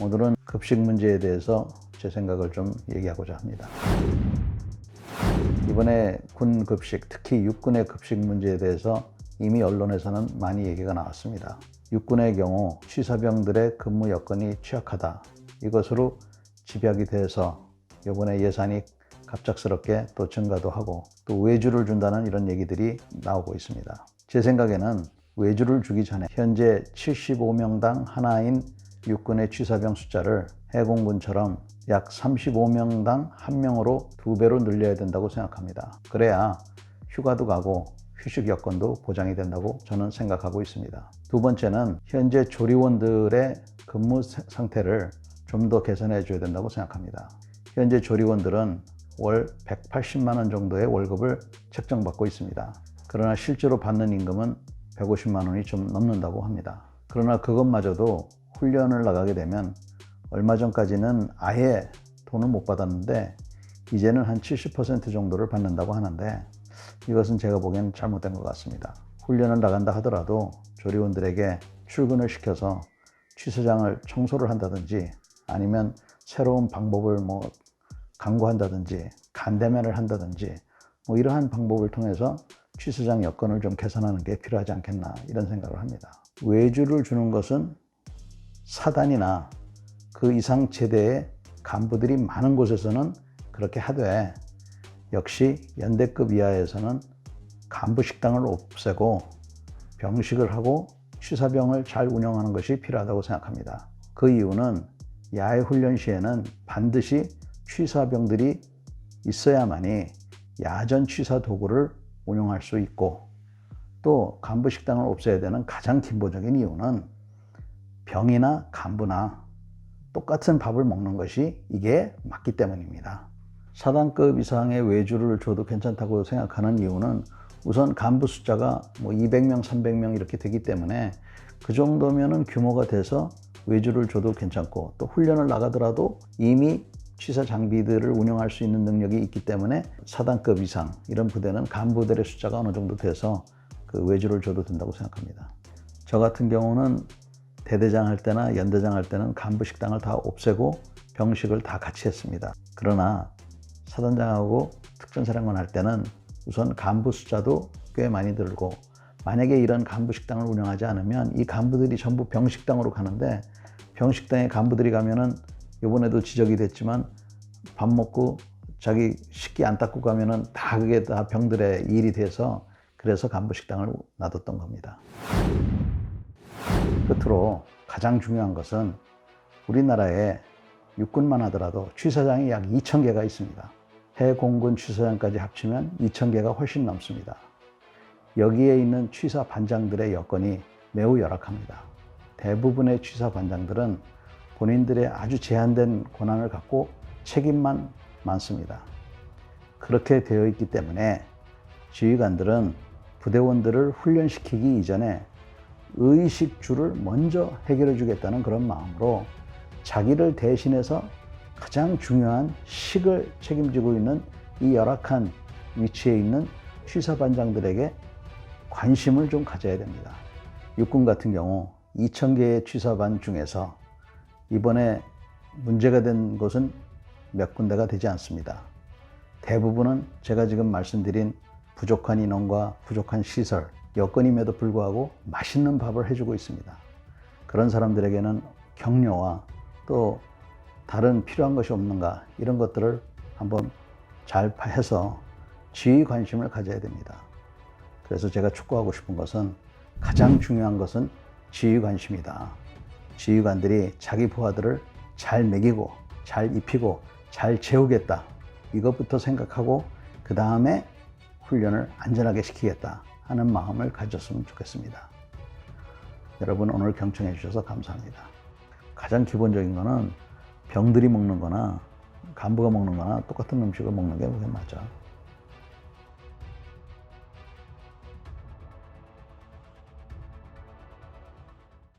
오늘은 급식 문제에 대해서 제 생각을 좀 얘기하고자 합니다. 이번에 군 급식, 특히 육군의 급식 문제에 대해서 이미 언론에서는 많이 얘기가 나왔습니다. 육군의 경우 취사병들의 근무 여건이 취약하다. 이것으로 집약이 돼서 이번에 예산이 갑작스럽게 또 증가도 하고 또 외주를 준다는 이런 얘기들이 나오고 있습니다. 제 생각에는 외주를 주기 전에 현재 75명당 하나인 육군의 취사병 숫자를 해공군처럼 약 35명당 1명으로 2배로 늘려야 된다고 생각합니다. 그래야 휴가도 가고 휴식 여건도 보장이 된다고 저는 생각하고 있습니다. 두 번째는 현재 조리원들의 근무 상태를 좀 더 개선해 줘야 된다고 생각합니다. 현재 조리원들은 월 180만 원 정도의 월급을 책정받고 있습니다. 그러나 실제로 받는 임금은 150만 원이 좀 넘는다고 합니다. 그러나 그것마저도 훈련을 나가게 되면 얼마 전까지는 아예 돈을 못 받았는데 이제는 한 70% 정도를 받는다고 하는데 이것은 제가 보기에는 잘못된 것 같습니다. 훈련을 나간다 하더라도 조리원들에게 출근을 시켜서 취사장을 청소를 한다든지 아니면 새로운 방법을 강구한다든지 간대면을 한다든지 이러한 방법을 통해서 취사장 여건을 좀 개선하는 게 필요하지 않겠나 이런 생각을 합니다. 외주를 주는 것은 사단이나 그 이상 제대의 간부들이 많은 곳에서는 그렇게 하되 역시 연대급 이하에서는 간부 식당을 없애고 병식을 하고 취사병을 잘 운영하는 것이 필요하다고 생각합니다. 그 이유는 야외 훈련 시에는 반드시 취사병들이 있어야만이 야전 취사 도구를 운용할 수 있고 또 간부 식당을 없애야 되는 가장 근본적인 이유는 병이나 간부나 똑같은 밥을 먹는 것이 이게 맞기 때문입니다. 사단급 이상의 외주를 줘도 괜찮다고 생각하는 이유는 우선 간부 숫자가 200명, 300명 이렇게 되기 때문에 그 정도면은 규모가 돼서 외주를 줘도 괜찮고 또 훈련을 나가더라도 이미 취사 장비들을 운영할 수 있는 능력이 있기 때문에 사단급 이상 이런 부대는 간부들의 숫자가 어느 정도 돼서 그 외주를 줘도 된다고 생각합니다. 저 같은 경우는 대대장 할 때나 연대장 할 때는 간부 식당을 다 없애고 병식을 다 같이 했습니다. 그러나 사단장하고 특전사령관 할 때는 우선 간부 숫자도 꽤 많이 들고 만약에 이런 간부 식당을 운영하지 않으면 이 간부들이 전부 병식당으로 가는데 병식당에 간부들이 가면은 이번에도 지적이 됐지만 밥 먹고 자기 식기 안 닦고 가면은 다 그게 다 병들의 일이 돼서 그래서 간부 식당을 놔뒀던 겁니다. 끝으로 가장 중요한 것은 우리나라에 육군만 하더라도 취사장이 약 2,000개가 있습니다. 해공군 취사장까지 합치면 2,000개가 훨씬 넘습니다. 여기에 있는 취사 반장들의 여건이 매우 열악합니다. 대부분의 취사 반장들은 본인들의 아주 제한된 권한을 갖고 책임만 많습니다. 그렇게 되어 있기 때문에 지휘관들은 부대원들을 훈련시키기 이전에 의식주를 먼저 해결해 주겠다는 그런 마음으로 자기를 대신해서 가장 중요한 식을 책임지고 있는 이 열악한 위치에 있는 취사반장들에게 관심을 좀 가져야 됩니다. 육군 같은 경우 2,000개의 취사반 중에서 이번에 문제가 된 곳은 몇 군데가 되지 않습니다. 대부분은 제가 지금 말씀드린 부족한 인원과 부족한 시설, 여건임에도 불구하고 맛있는 밥을 해주고 있습니다. 그런 사람들에게는 격려와 또 다른 필요한 것이 없는가 이런 것들을 한번 잘 해서 지휘 관심을 가져야 됩니다. 그래서 제가 촉구하고 싶은 것은 가장 중요한 것은 지휘 관심이다. 지휘관들이 자기 부하들을 잘 먹이고 잘 입히고 잘 재우겠다. 이것부터 생각하고 그 다음에 훈련을 안전하게 시키겠다 하는 마음을 가졌으면 좋겠습니다. 여러분 오늘 경청해 주셔서 감사합니다. 가장 기본적인 거는 병들이 먹는 거나 간부가 먹는 거나 똑같은 음식을 먹는 게 그게 맞아.